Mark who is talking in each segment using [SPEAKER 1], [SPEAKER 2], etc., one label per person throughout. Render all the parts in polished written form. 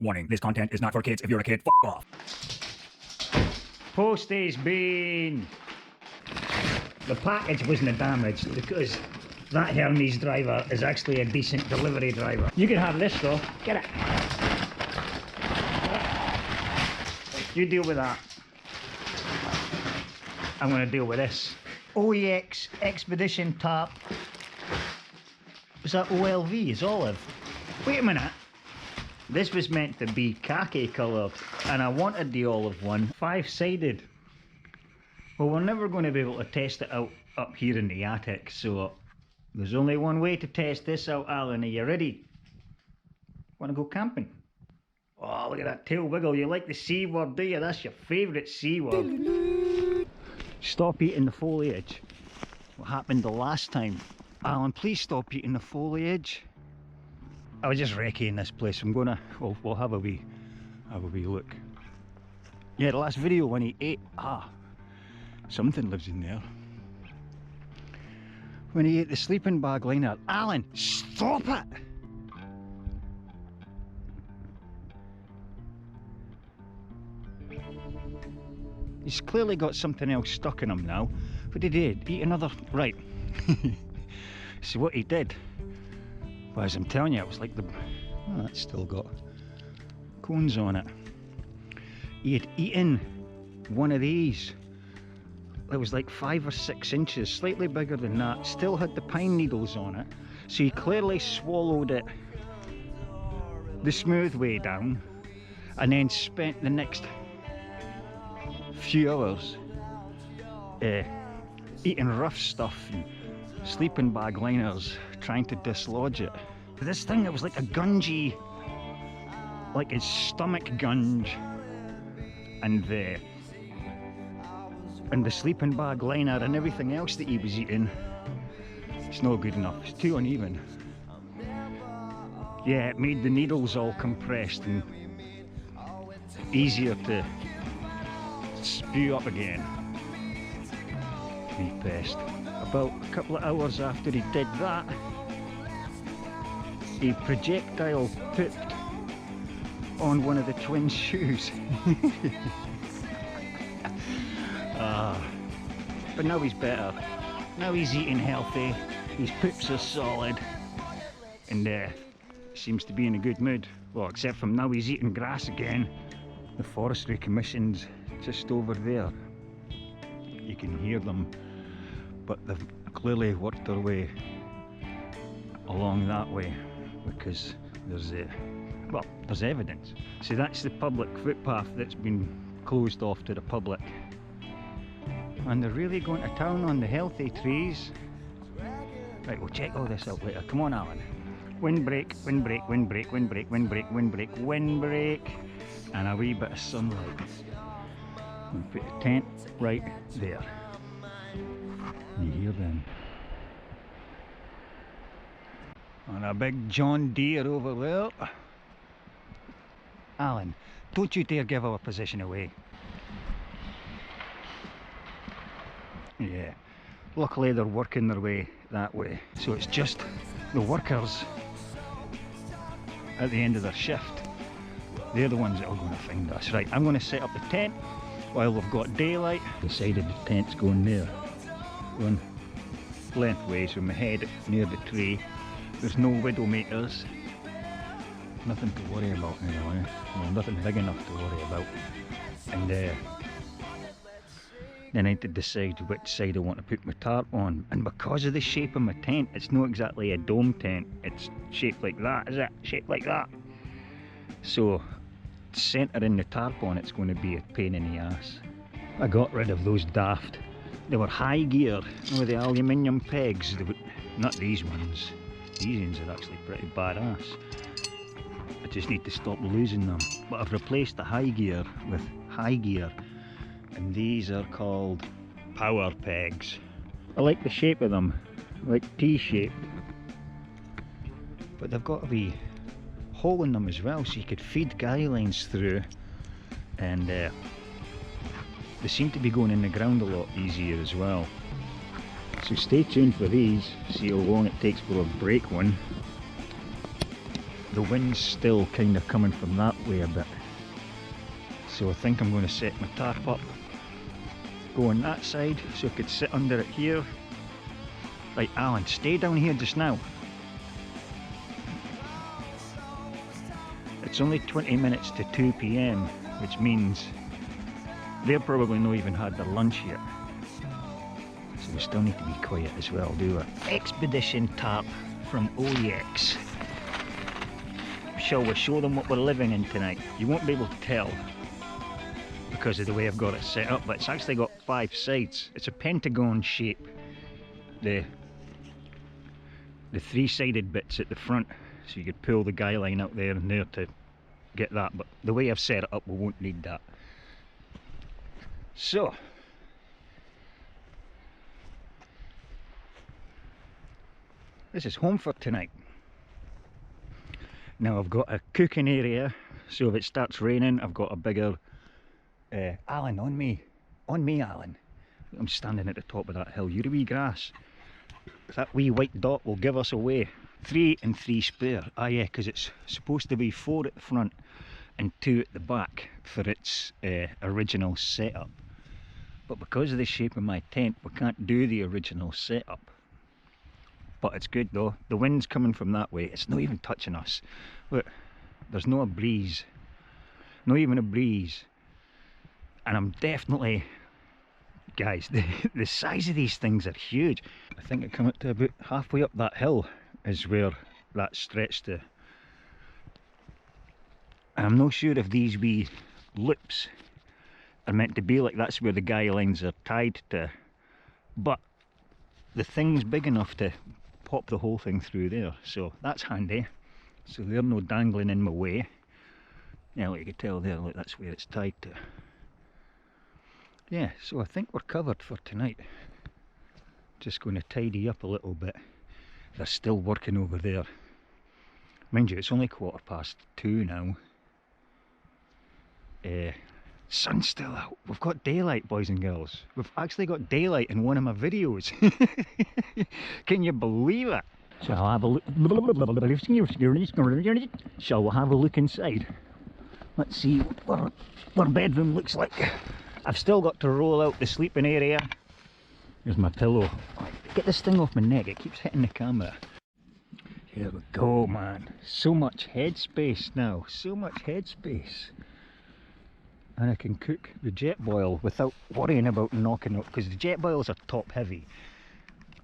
[SPEAKER 1] Warning, this content is not for kids. If you're a kid, f off.
[SPEAKER 2] Postie's been... The package wasn't damaged because that Hermes driver is actually a decent delivery driver. You can have this though. Get it. You deal with that. I'm going to deal with this. OEX Expedition Tarp. Was that OLV? It's olive. Wait a minute. This was meant to be khaki coloured and I wanted the olive one. 5-sided. Well, we're never going to be able to test it out up here in the attic, so there's only one way to test this out, Alan. Are you ready? Want to go camping? Oh, look at that tail wiggle. You like the C word, do you? That's your favourite C word. Stop eating the foliage. What happened the last time? Alan, please stop eating the foliage. I was just recceing this place. I'm gonna, we'll have a wee look. Yeah, the last video when he ate, something lives in there. When he ate the sleeping bag liner. Alan, stop it! He's clearly got something else stuck in him now. What did he eat? Eat another... Right. See what he did? Well, as I'm telling you, it was like the... Oh, that's still got cones on it. He had eaten one of these. It was like 5 or 6 inches, slightly bigger than that. Still had the pine needles on it. So he clearly swallowed it the smooth way down and then spent the next few hours eating rough stuff and sleeping bag liners, trying to dislodge it. This thing, it was like a gungy, like his stomach gunge, and the sleeping bag liner and everything else that he was eating. It's not good enough, it's too uneven. Yeah, it made the needles all compressed and easier to spew up again. Wee pest. About a couple of hours after he did that, he projectile pooped on one of the twins' shoes. But now he's better. Now he's eating healthy, his poops are solid, and seems to be in a good mood. Well, except from now he's eating grass again. The Forestry Commission's just over there. You can hear them, but they've clearly worked their way along that way because there's there's evidence. See, that's the public footpath that's been closed off to the public. And they're really going to town on the healthy trees. Right, we'll check all this out later. Come on, Alan. Windbreak, windbreak, windbreak, windbreak, windbreak, windbreak, windbreak, and a wee bit of sunlight. We'll put the tent right there. You hear them? And a big John Deere over there. Alan, don't you dare give our position away. Yeah, luckily they're working their way that way, so it's just the workers at the end of their shift. They're the ones that are going to find us. Right, I'm going to set up the tent while we've got daylight. Decided the tent's going there, going lengthways with my head near the tree. There's no widowmakers, nothing to worry about anyway. Well, nothing big enough to worry about. And then I had to decide which side I want to put my tarp on. And because of the shape of my tent, it's not exactly a dome tent. It's shaped like that, is it? Shaped like that. So, centering the tarp on it's going to be a pain in the ass. I got rid of those daft. They were high gear, with the aluminium pegs. Not these ones. These ones are actually pretty badass. I just need to stop losing them. But I've replaced the high gear with high gear. And these are called power pegs. I like the shape of them, like T-shape. But they've got a wee hole in them as well, so you could feed guy lines through. And they seem to be going in the ground a lot easier as well. So stay tuned for these, see how long it takes for a break one. the wind's still kind of coming from that way a bit. So I think I'm going to set my tarp up, go on that side so I could sit under it here. Right, Alan, stay down here just now. It's only 20 minutes to 2 PM, which means they're probably not even had their lunch yet. So we still need to be quiet as well, do we? Expedition tarp from OEX. Shall we show them what we're living in tonight? You won't be able to tell because of the way I've got it set up, but it's actually got 5 sides. It's a pentagon shape. The 3-sided bits at the front, so you could pull the guy line out there and there to get that, but the way I've set it up we won't need that. So this is home for tonight. Now I've got a cooking area, so if it starts raining I've got a bigger Alan, on me Alan. I'm standing at the top of that hill. You're a wee grass. That wee white dot will give us away. 3 and 3 spare. Ah yeah, because it's supposed to be 4 at the front and 2 at the back for its original setup. But because of the shape of my tent, we can't do the original setup. But it's good though. The wind's coming from that way. It's not even touching us. Look, there's no a breeze. Not even a breeze. And I'm definitely, guys, the size of these things are huge. I think it come up to about halfway up that hill is where that stretched to. And I'm not sure if these wee loops are meant to be like that's where the guy lines are tied to, but the thing's big enough to pop the whole thing through there, so that's handy. So they're no dangling in my way. Yeah, like you can tell there, look, that's where it's tied to. Yeah, so I think we're covered for tonight. Just going to tidy up a little bit. They're still working over there. Mind you, it's only 2:15 now. Sun's still out. We've got daylight, boys and girls. We've actually got daylight in one of my videos. Can you believe it? So I'll have a look. Shall we have a look inside? Let's see what our bedroom looks like. I've still got to roll out the sleeping area. Here's my pillow. Get this thing off my neck, it keeps hitting the camera. Here we go, man. So much headspace now, so much headspace. And I can cook the jet boil without worrying about knocking out, because the jet boils are top heavy.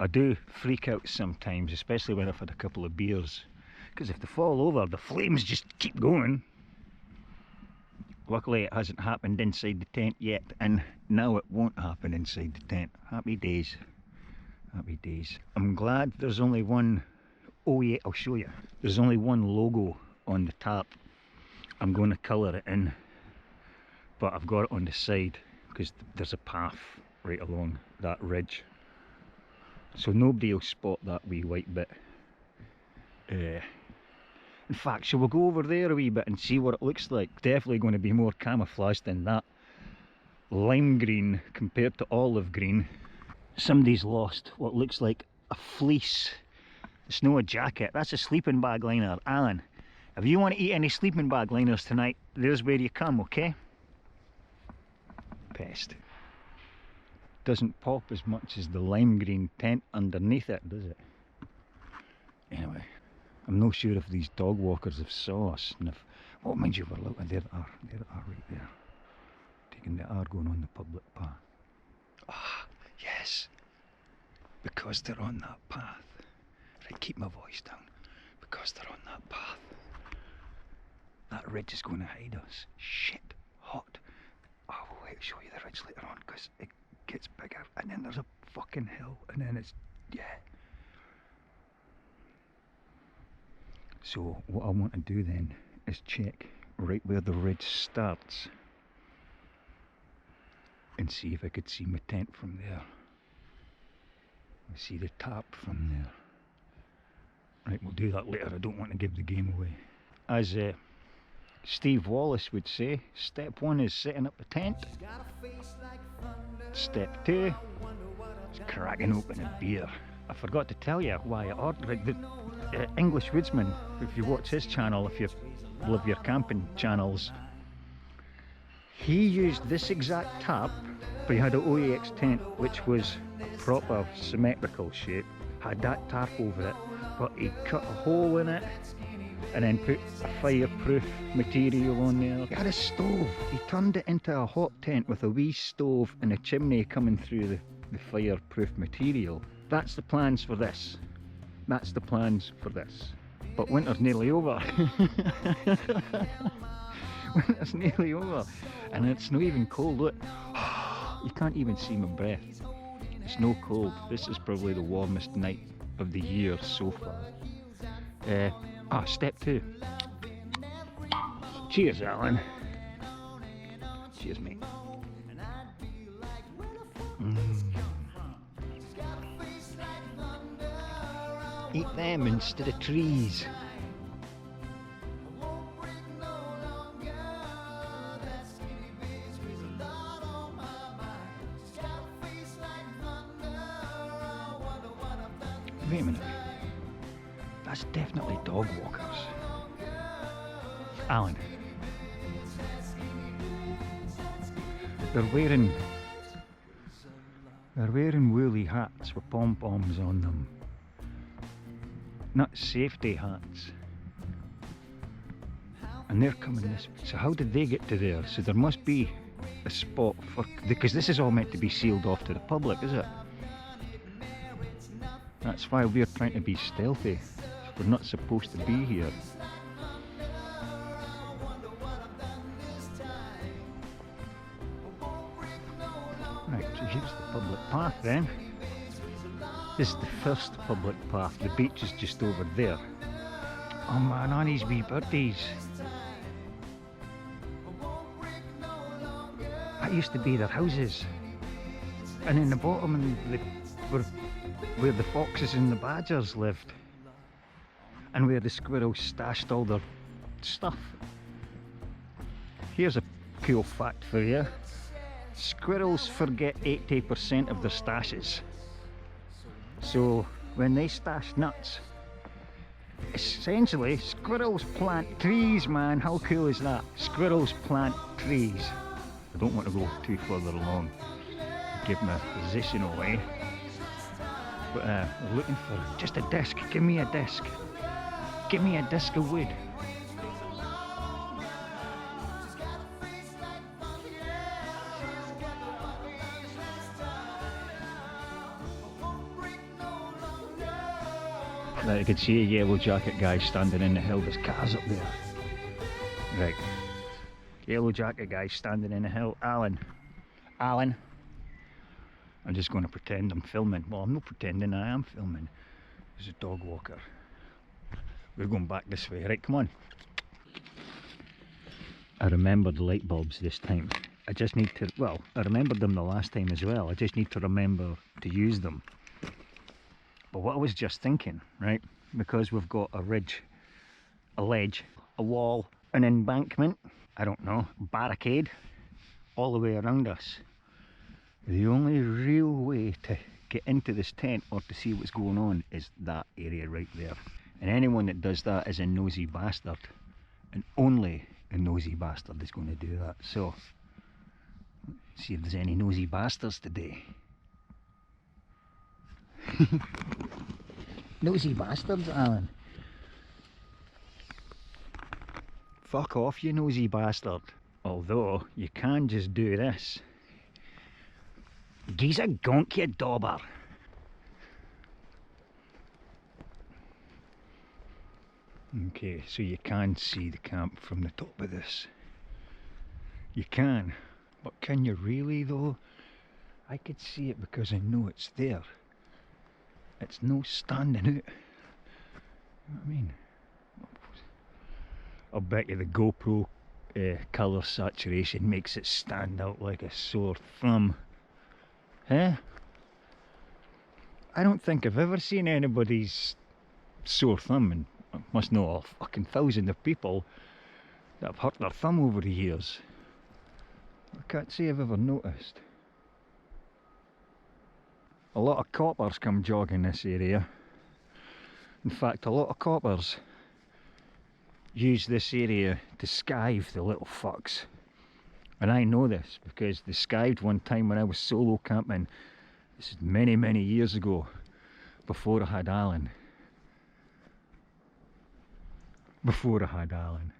[SPEAKER 2] I do freak out sometimes, especially when I've had a couple of beers, because if they fall over, the flames just keep going. Luckily it hasn't happened inside the tent yet, and now it won't happen inside the tent. Happy days. Happy days. I'm glad there's only one, oh yeah, I'll show you. There's only one logo on the tarp. I'm going to colour it in, but I've got it on the side because there's a path right along that ridge. So nobody will spot that wee white bit. In fact, shall we go over there a wee bit and see what it looks like? Definitely going to be more camouflaged than that lime green compared to olive green. Somebody's lost what looks like a fleece. It's not a jacket, that's a sleeping bag liner. Alan, if you want to eat any sleeping bag liners tonight, there's where you come, okay? Pest. Doesn't pop as much as the lime green tent underneath it, does it? Anyway, I'm not sure if these dog walkers have saw us, and if, oh mind you, we're looking, there they are right there. Taking the are going on the public path. Ah, yes, because they're on that path. Right, keep my voice down. Because they're on that path. That ridge is going to hide us. Shit, hot. I will wait to show you the ridge later on, because it gets bigger, and then there's a fucking hill, and then it's, yeah. So what I want to do then is check right where the ridge starts and see if I could see my tent from there. I see the tarp from there. Right, we'll do that later. I don't want to give the game away. As Steve Wallace would say, step 1 is setting up the tent. Step 2 is cracking open a beer. I forgot to tell you why I ordered English woodsman, if you watch his channel, if you love your camping channels, he used this exact tarp, but he had an OAX tent which was a proper symmetrical shape, had that tarp over it, but he cut a hole in it and then put a fireproof material on there. He had a stove, he turned it into a hot tent with a wee stove and a chimney coming through the fireproof material. That's the plans for this. That's the plans for this. But winter's nearly over. Winter's nearly over. And it's not even cold, look. You can't even see my breath. It's no cold. This is probably the warmest night of the year so far. Step 2. Cheers, Alan. Cheers, mate. Eat them instead of trees. Wait a minute. That's definitely dog walkers. Alan. They're wearing woolly hats with pom-poms on them. Not safety hats. And they're coming this way. So how did they get to there? So there must be a spot for, because this is all meant to be sealed off to the public, is it? That's why we're trying to be stealthy. We're not supposed to be here. Right, so here's the public path then. This is the first public path. The beach is just over there. Oh man, on these wee birdies. That used to be their houses. And in the bottom where the foxes and the badgers lived. And where the squirrels stashed all their stuff. Here's a cool fact for you. Squirrels forget 80% of their stashes. So when they stash nuts, essentially squirrels plant trees, man. How cool is that? Squirrels plant trees. I don't want to go too further along, give my position away. But we're looking for just a disc. Give me a disc. Give me a disc of wood. Right, I could see a yellow jacket guy standing in the hill. There's cars up there. Right. Yellow jacket guy standing in the hill. Alan. Alan. I'm just going to pretend I'm filming. Well, I'm not pretending, I am filming. There's a dog walker. We're going back this way. Right, come on. I remembered the light bulbs this time. I just need to, well, I remembered them the last time as well. I just need to remember to use them. But what I was just thinking, right, because we've got a ridge, a ledge, a wall, an embankment, I don't know, barricade, all the way around us. The only real way to get into this tent or to see what's going on is that area right there. And anyone that does that is a nosy bastard. And only a nosy bastard is going to do that. So, let's see if there's any nosy bastards today. Nosy bastards, Alan. Fuck off, you nosy bastard. Although, you can just do this. Gi's a gonk, you dauber. Okay, so you can see the camp from the top of this. You can, but can you really though? I could see it because I know it's there. It's no standing out. You know what I mean? I'll bet you the GoPro colour saturation makes it stand out like a sore thumb. Huh? I don't think I've ever seen anybody's sore thumb, and I must know a fucking thousand of people that have hurt their thumb over the years. I can't say I've ever noticed. A lot of coppers come jogging this area. In fact, a lot of coppers use this area to skive the little fucks. And I know this because they skived one time when I was solo camping. This is many, many years ago, before I had Alan. Before I had Alan.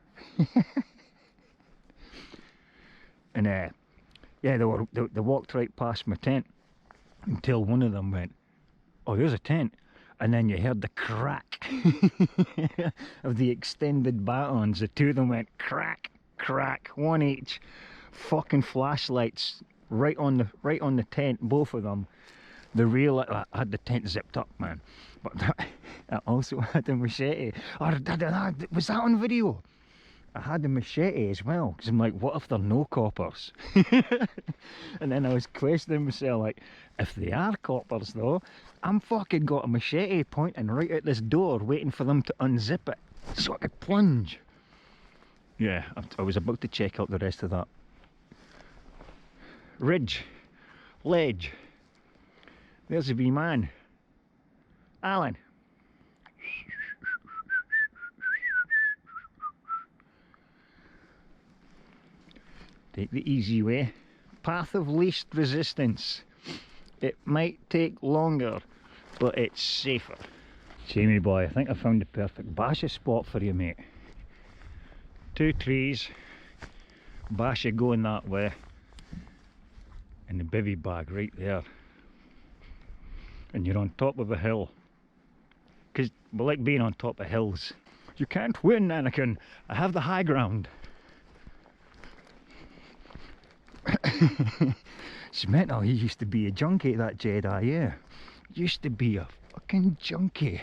[SPEAKER 2] And yeah, they walked right past my tent until one of them went, "Oh, there's a tent." And then you heard the crack of the extended batons. The two of them went crack, crack, one each. Fucking flashlights right on the tent, both of them. The real, I had the tent zipped up, man. But I also had a machete. Was that on video? I had a machete as well, because I'm like, what if they're no coppers? And then I was questioning myself, like, if they are coppers though, I'm fucking got a machete pointing right at this door, waiting for them to unzip it, so I could plunge. Yeah, I was about to check out the rest of that. Ridge, ledge, there's a wee man. Alan. Take the easy way. Path of least resistance. It might take longer, but it's safer. Jamie boy, I think I found the perfect basha spot for you, mate. 2 trees, basha going that way, and the bivvy bag right there. And you're on top of a hill. Because we like being on top of hills. You can't win, Anakin. I have the high ground. It's mental. He used to be a junkie, that Jedi, yeah. Used to be a fucking junkie.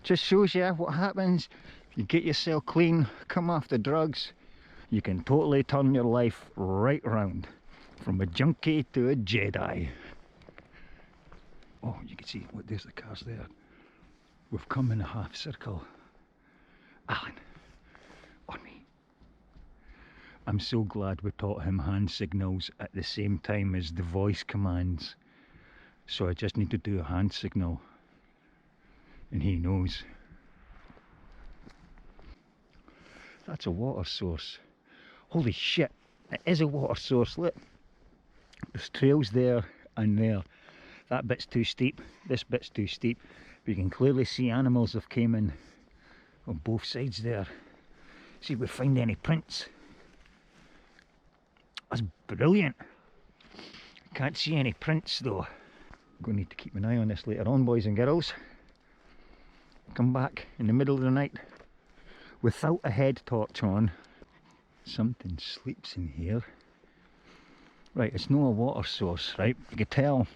[SPEAKER 2] Just shows you what happens if you get yourself clean, come off the drugs, you can totally turn your life right round. From a junkie to a Jedi. Oh, you can see, what, there's the cars there. We've come in a half circle. Alan, on me. I'm so glad we taught him hand signals at the same time as the voice commands. So I just need to do a hand signal. And he knows. That's a water source. Holy shit, it is a water source, look. There's trails there and there. That bit's too steep, this bit's too steep. But you can clearly see animals have came in on both sides there. See if we find any prints. That's brilliant. Can't see any prints though. I'm going to need to keep an eye on this later on, boys and girls. Come back in the middle of the night without a head torch on. Something sleeps in here. Right, it's not a water source, right? You can tell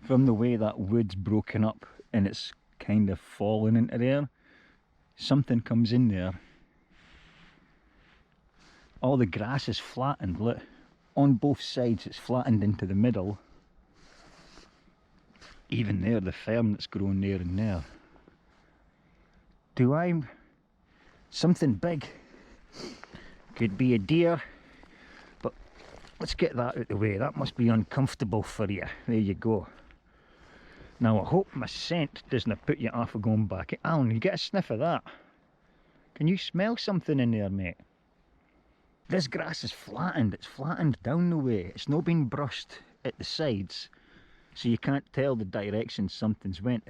[SPEAKER 2] from the way that wood's broken up and it's kind of fallen into there. Something comes in there. All the grass is flattened, look. On both sides it's flattened into the middle. Even there, the fern that's grown there and there. Something big. Could be a deer. But let's get that out of the way. That must be uncomfortable for you. There you go. Now I hope my scent doesn't put you off of going back. Alan, you get a sniff of that. Can you smell something in there, mate? This grass is flattened. It's flattened down the way. It's not been brushed at the sides. So you can't tell the direction something's went.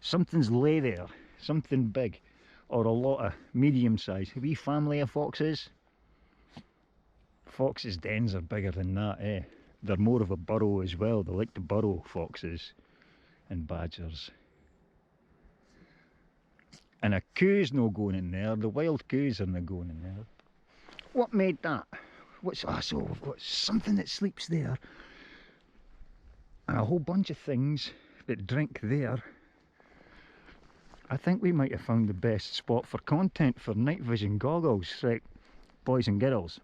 [SPEAKER 2] Something's lay there. Something big. Or a lot of medium size. A wee family of foxes. Foxes' dens are bigger than that, eh? They're more of a burrow as well. They like to burrow, foxes and badgers. And a coo's no going in there. The wild coos are not going in there. What made that? What's something that sleeps there? And a whole bunch of things that drink there. I think we might have found the best spot for content for night vision goggles. Right, boys and girls.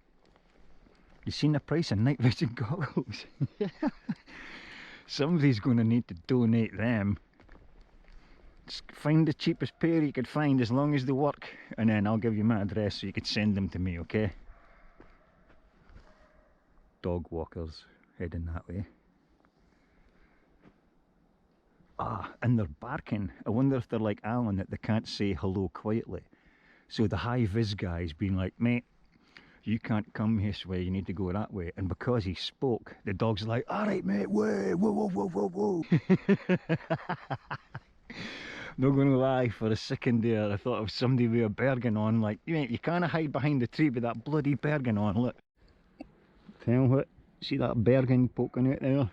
[SPEAKER 2] You seen the price of night vision goggles? Somebody's going to need to donate them. Just find the cheapest pair you could find as long as they work, and then I'll give you my address so you could send them to me, okay? Dog walkers heading that way. Ah, and they're barking. I wonder if they're like Alan, that they can't say hello quietly. So the high-vis guy's been like, mate, you can't come this way, you need to go that way. And because he spoke, the dog's like, all right, mate, whoa, whoa, whoa, whoa, whoa, whoa. Not gonna lie, for a second there, I thought of somebody with a Bergen on, like, mate, you can't hide behind the tree with that bloody Bergen on, look. Tell you what, see that Bergen poking out there?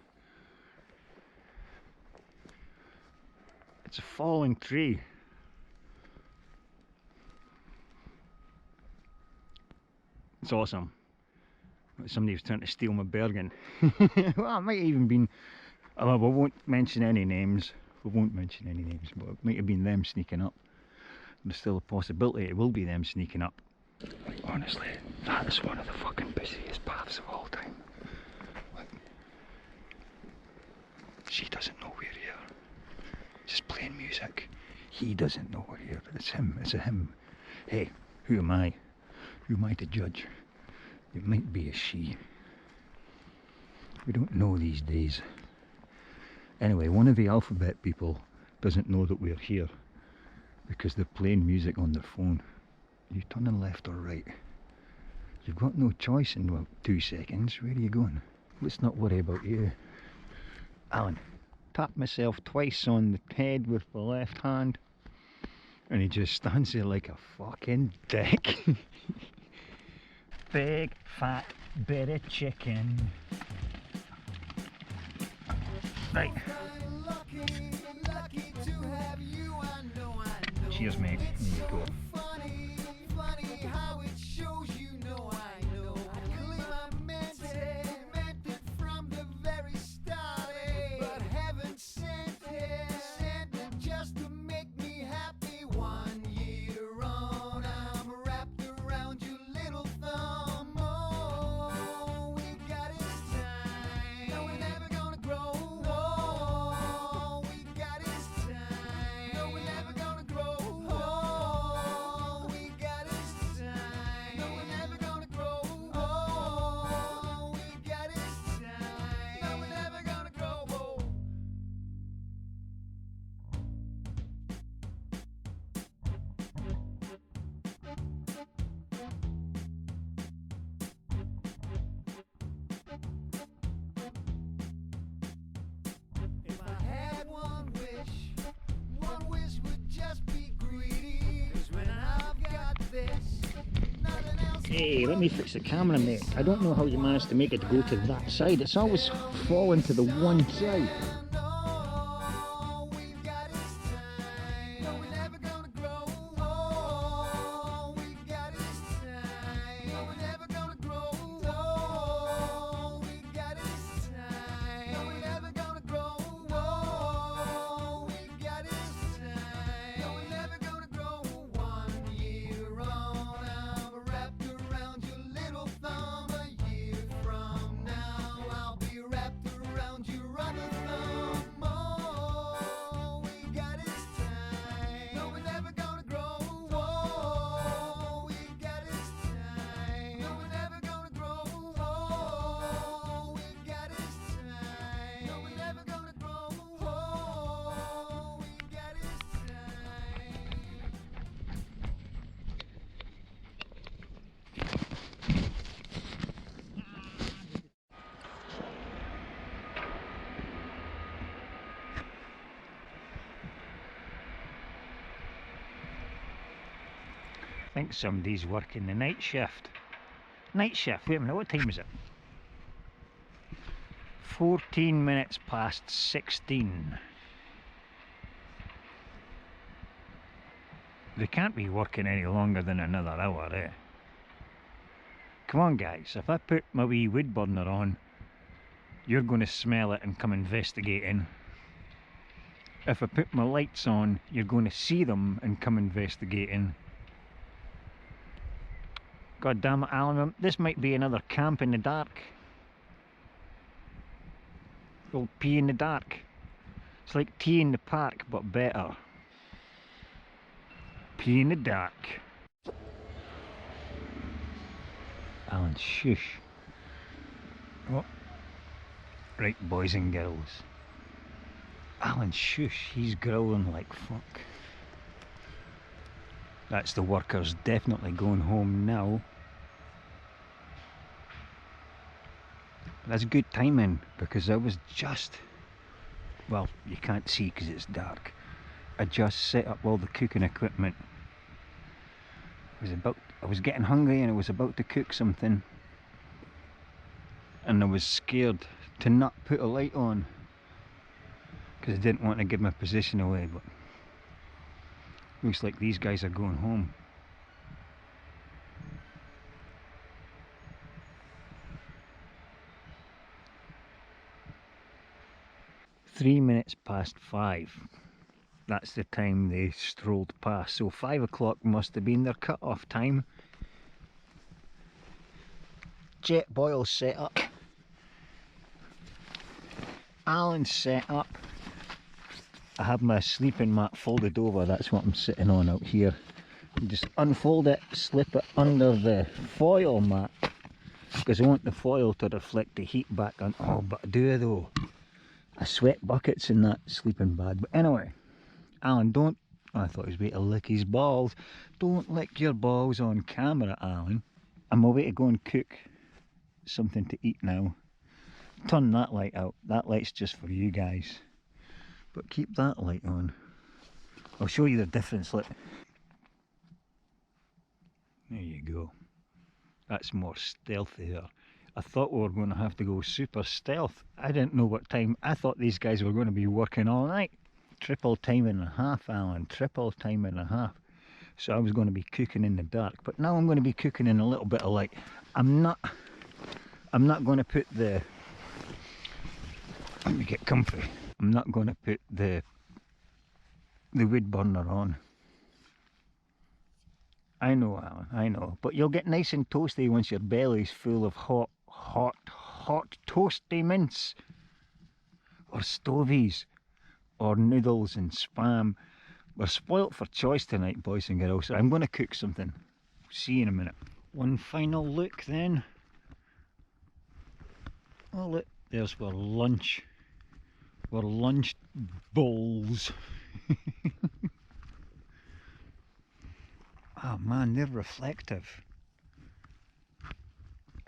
[SPEAKER 2] It's a falling tree. It's awesome. Somebody was trying to steal my Bergen. Well, it might have even been, we won't mention any names. We won't mention any names, but it might have been them sneaking up. There's still a possibility it will be them sneaking up. Like, honestly, that is one of the fucking busiest paths of all time. Like, she doesn't know we're here. Just playing music. He doesn't know we're here. It's him. It's a him. Hey, who am I? Who am I to judge? It might be a she. We don't know these days. Anyway, one of the alphabet people doesn't know that we're here because they're playing music on their phone. Are you turning left or right? You've got no choice in about 2 seconds. Where are you going? Let's not worry about you. Alan, tap myself twice on the head with the left hand and he just stands there like a fucking dick. Big fat bit of chicken. Right. Cheers, mate. There you go. Hey, let me fix the camera, mate. I don't know how you managed to make it go to that side. It's always falling to the one side. I think somebody's working the night shift. Night shift, wait a minute, what time is it? 14 minutes past 16. They can't be working any longer than another hour, eh? Come on guys, if I put my wee wood burner on, you're going to smell it and come investigating. If I put my lights on, you're going to see them and come investigating. God damn it, Alan, this might be another camp in the dark. Old pee in the dark. It's like tea in the park, but better. Pee in the dark. Alan, shush. Oh. Right, boys and girls. Alan, shush, he's growling like fuck. That's the workers definitely going home now. That's good timing because I was just, well, you can't see because it's dark. I just set up all the cooking equipment. I was getting hungry and I was about to cook something, and I was scared to not put a light on because I didn't want to give my position away, but looks like these guys are going home. Three minutes past 5. That's the time they strolled past. So 5 o'clock must have been their cut-off time. Jet boil set up. Alan's set up. I have my sleeping mat folded over. That's what I'm sitting on out here. Just unfold it, slip it under the foil mat because I want the foil to reflect the heat back on. Oh, but do I though? I sweat buckets in that sleeping bag. But anyway, Alan, don't. Oh, I thought he was about to lick his balls. Don't lick your balls on camera, Alan. I'm away to go and cook something to eat now. Turn that light out. That light's just for you guys. But keep that light on. I'll show you the difference. Look. There you go. That's more stealthier. I thought we were going to have to go super stealth. I didn't know what time. I thought these guys were going to be working all night. Triple time and a half, Alan. Triple time and a half. So I was going to be cooking in the dark, but now I'm going to be cooking in a little bit of light. I'm not going to put the. Let me get comfy. I'm not going to put the wood burner on. I know, Alan, I know. But you'll get nice and toasty once your belly's full of hot toasty mince. Or stovies. Or noodles and spam. We're spoilt for choice tonight, boys and girls. So I'm going to cook something. See you in a minute. One final look then. Oh look, there's our lunch. Our lunch bowls. Oh man, they're reflective.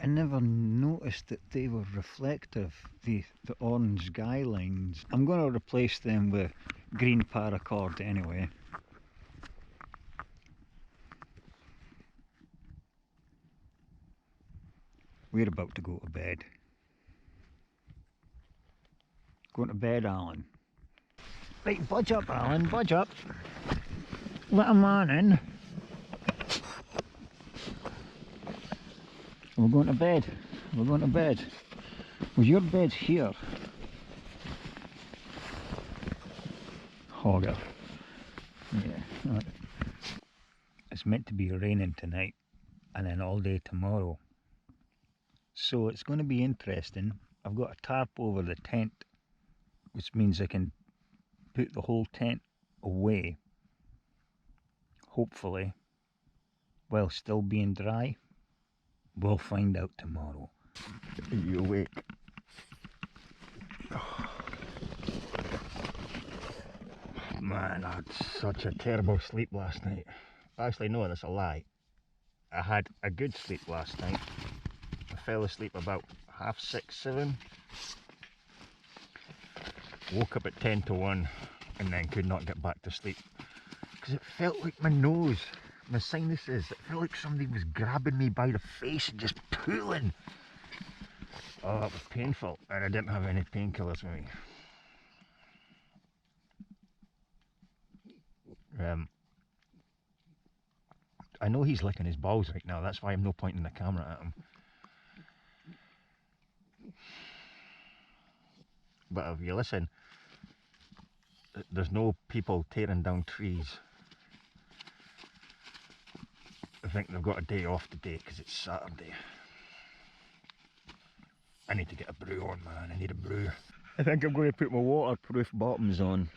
[SPEAKER 2] I never noticed that they were reflective, the orange sky lines. I'm going to replace them with green paracord anyway. We're about to go to bed. Going to bed, Alan. Right, budge up, Alan, budge up. Let a man in. We're going to bed. We're going to bed. Well, your bed's here. Hogger. Yeah. Right. It's meant to be raining tonight and then all day tomorrow. So it's going to be interesting. I've got a tarp over the tent, which means I can put the whole tent away, hopefully, while still being dry. We'll find out tomorrow. Are you awake? Man, I had such a terrible sleep last night. Actually, no, that's a lie. I had a good sleep last night. I fell asleep about 6:30, 7. Woke up at 10 to 1 and then could not get back to sleep. Because it felt like my nose, my sinuses, it felt like somebody was grabbing me by the face and just pulling. Oh, that was painful, and I didn't have any painkillers with me. I know he's licking his balls right now, that's why I'm no pointing the camera at him. But if you listen, there's no people tearing down trees. I think they've got a day off today because it's Saturday. I need to get a brew on, man. I need a brew. I think I'm going to put my waterproof bottoms on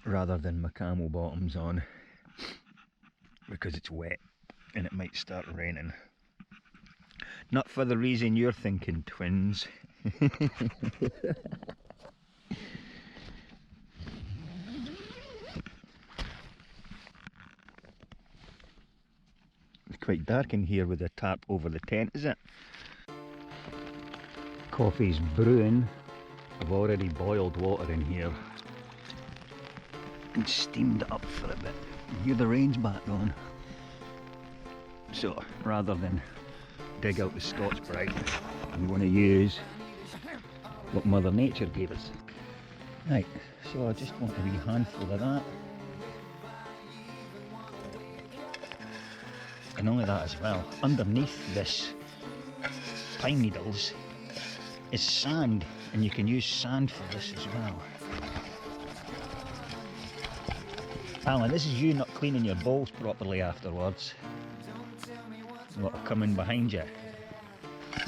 [SPEAKER 2] rather than my camel bottoms on because it's wet and it might start raining. Not for the reason you're thinking, twins. quite dark in here with the tarp over the tent, is it? Coffee's brewing. I've already boiled water in here and steamed it up for a bit. You hear the rain's back on. So rather than dig out the Scotch Brite, I'm going to use what Mother Nature gave us. Right, so I just want a wee handful of that. And only that as well. Underneath this pine needles is sand, and you can use sand for this as well. Alan, this is you not cleaning your bowls properly afterwards. A lot of coming behind you.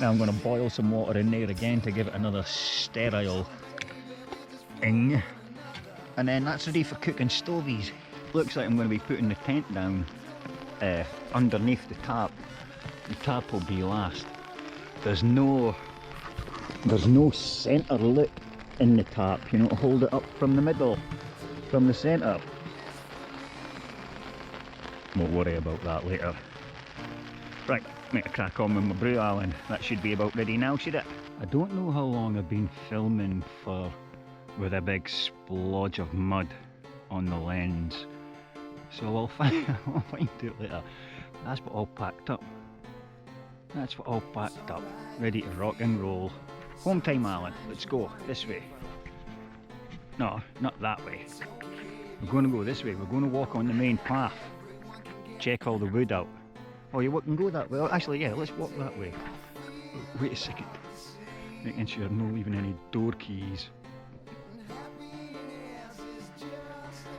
[SPEAKER 2] Now I'm going to boil some water in there again to give it another sterile ing. And then that's ready for cooking stovies. Looks like I'm going to be putting the tent down underneath the tarp. The tarp will be last. There's no centre lip in the tarp, you know, to hold it up from the middle, from the centre. Won't worry about that later. Right, make a crack on with my brew, Alan. That should be about ready now, should it? I don't know how long I've been filming for with a big splodge of mud on the lens, so I'll find out later. That's what all packed up. That's what all packed up, ready to rock and roll. Home time, Alan. Let's go this way. No, not that way. We're going to go this way. We're going to walk on the main path. Check all the wood out. Oh, you can go that way. Oh, actually, yeah, let's walk that way. Wait a second. Making sure I'm not leaving any door keys.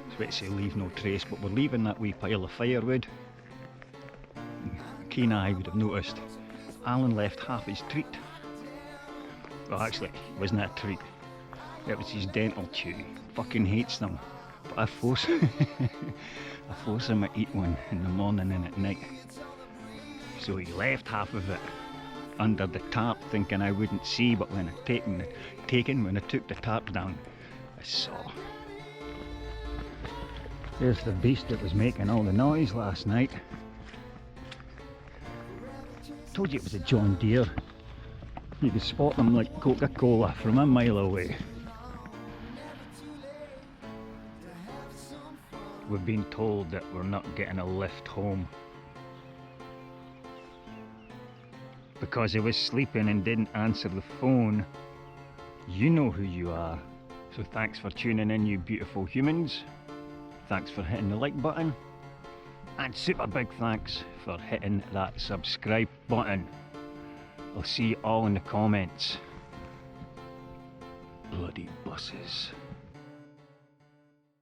[SPEAKER 2] It's way to say leave no trace, but we're leaving that wee pile of firewood. Keen eye would have noticed Alan left half his treat. Well, actually, it wasn't a treat. It was his dental chew. Fucking hates them. But I force him to eat one in the morning and at night. So he left half of it under the tarp, thinking I wouldn't see, but when when I took the tarp down, I saw. There's the beast that was making all the noise last night. Told you it was a John Deere. You could spot them like Coca-Cola from a mile away. We've been told that we're not getting a lift home because he was sleeping and didn't answer the phone. You know who you are. So thanks for tuning in, you beautiful humans. Thanks for hitting the like button. And super big thanks for hitting that subscribe button. I'll see you all in the comments. Bloody buses.